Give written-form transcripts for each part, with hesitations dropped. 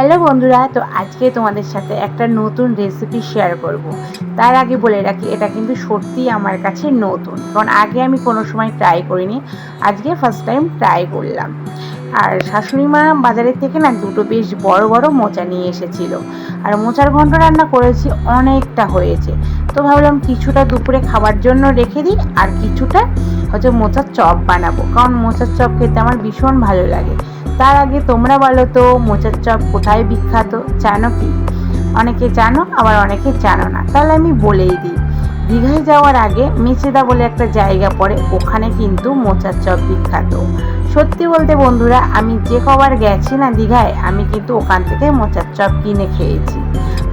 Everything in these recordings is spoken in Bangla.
হ্যালো বন্ধুরা, তো আজকে তোমাদের সাথে একটা নতুন রেসিপি শেয়ার করব। তার আগে বলে রাখি, এটা কিন্তু সত্যিই আমার কাছে নতুন, কারণ আগে আমি কোনো সময় ট্রাই করিনি। আজকে ফার্স্ট টাইম ট্রাই করলাম। আর শাশুড়ি মা বাজারের থেকে না দুটো বেশ বড় বড় মোচা নিয়ে এসেছিল, আর মোচার ঘন্ট রান্না করেছি, অনেকটা হয়েছে। তো ভাবলাম কিছুটা দুপুরে খাবার জন্য রেখে দিই, আর কিছুটা হচ্ছে মোচার চপ বানাবো, কারণ মোচার চপ খেতে আমার ভীষণ ভালো লাগে। তার আগে তোমরা বলো তো, মোচার চপ কোথায় বিখ্যাত জানো কি? অনেকে জানো, আবার অনেকে জানো না, তাহলে আমি বলেই দিই। দীঘায় যাওয়ার আগে মেচেদা বলে একটা জায়গা পড়ে, ওখানে কিন্তু মোচার চপ বিখ্যাত। সত্যি বলতে বন্ধুরা, আমি যে কবার গেছি না দীঘায়, আমি কিন্তু ওখান থেকে মোচার চপ কিনে খেয়েছি।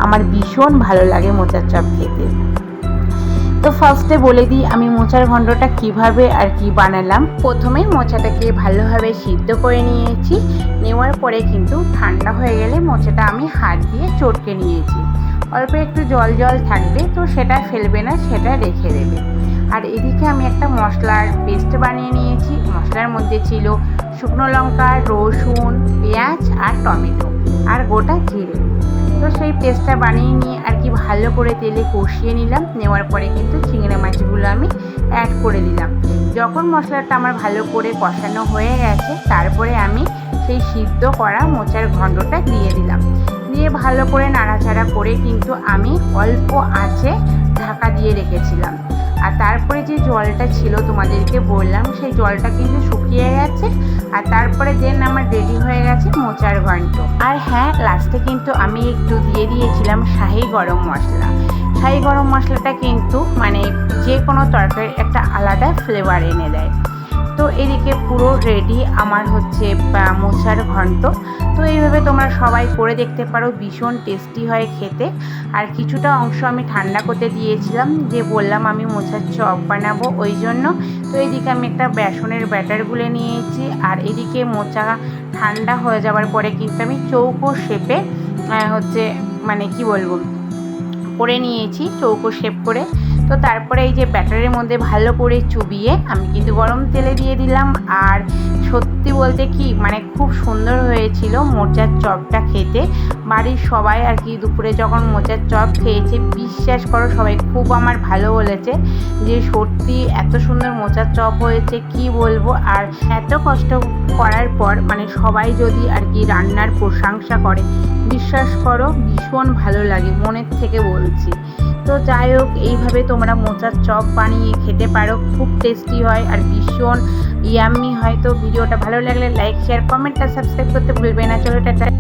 আমার ভীষণ ভালো লাগে মোচার চপ খেতে। তো ফার্স্টে বলে দিই আমি মোচার ঘন্টটা কিভাবে আর কি বানালাম। প্রথমে মোচাটাকে ভালোভাবে সিদ্ধ করে নিয়েছি। নেওয়ার পরে কিন্তু ঠান্ডা হয়ে গেলে মোচাটা আমি হাত দিয়ে চটকে নিয়েছি। অল্প একটু জল জল থাকবে, তো সেটা ফেলবে না, সেটা রেখে দেবে। আর এদিকে আমি একটা মশলার পেস্ট বানিয়ে নিয়েছি। মশলার মধ্যে ছিল শুকনো লঙ্কা, রসুন, পেঁয়াজ আর টমেটো আর গোটা জিরে। তো সেই পেস্টটা বানিয়ে নিয়ে আর কি ভালো করে তেলে কষিয়ে নিলাম। নেওয়ার পরে কিন্তু চিংড়ি মাছগুলো আমি অ্যাড করে দিলাম। যখন মশলাটা আমার ভালো করে কষানো হয়ে গেছে, তারপরে আমি সেই সিদ্ধ করা মোচার ঘন্টটা দিয়ে দিলাম। দিয়ে ভালো করে নাড়াচাড়া করে কিন্তু আমি অল্প আঁচে ঢাকা দিয়ে রেখেছিলাম। আর তারপরে যে জলটা ছিল তোমাদেরকে বললাম, সেই জলটা কিন্তু শুকিয়ে গেছে। আর তারপরে দেন আমার রেডি হয়ে গেছে মোচার ঘন্ট। আর হ্যাঁ, লাস্টে কিন্তু আমি একটু দিয়ে দিয়েছিলাম শাহি গরম মশলা। শাহি গরম মশলাটা কিন্তু মানে যে কোনো তরকারির একটা আলাদা ফ্লেভার এনে দেয়। তো এদিকে পুরো রেডি আমার হচ্ছে মোচার ঘন্ট। তো এইভাবে তোমরা সবাই করে দেখতে পারো, ভীষণ টেস্টি হয় খেতে। আর কিছুটা অংশ আমি ঠান্ডা করতে দিয়েছিলাম, যে বললাম আমি মোচার চপ বানাবো ওই জন্য। তো এদিকে আমি একটা বেসনের ব্যাটার গুলে নিয়েছি। আর এদিকে মোচা ঠান্ডা হয়ে যাওয়ার পরে কিন্তু আমি চৌকো শেপে হচ্ছে মানে কি বলবো করে নিয়েছি, চৌকো শেপ করে। তো তারপরে এই যে ব্যাটারের মধ্যে ভালো করে চুবিয়ে আমি কিন্তু গরম তেলে দিয়ে দিলাম। আর সত্যি বলতে কি মানে খুব সুন্দর হয়েছিল মোচার চপটা খেতে। বাড়ির সবাই আর কি দুপুরে যখন মোচার চপ খেয়েছে, বিশ্বাস করো সবাই খুব আমার ভালো বলেছে যে সত্যি এত সুন্দর মোচার চপ হয়েছে, কি বলবো। আর এত কষ্ট করার পর মানে সবাই যদি আর কি রান্নার প্রশংসা করে, বিশ্বাস করো ভীষণ ভালো লাগে, মনের থেকে বলছি। তো যাই হোক, এইভাবে তোমরা মোচার চপ বানিয়ে খেতে পারো, খুব টেস্টি হয় আর ভীষণ ইয়াম্মি হয়। তো ভিডিওটা ভালো লাগলে লাইক, শেয়ার, কমেন্ট আর সাবস্ক্রাইব করতে ভুলবে না। চলো টাটা।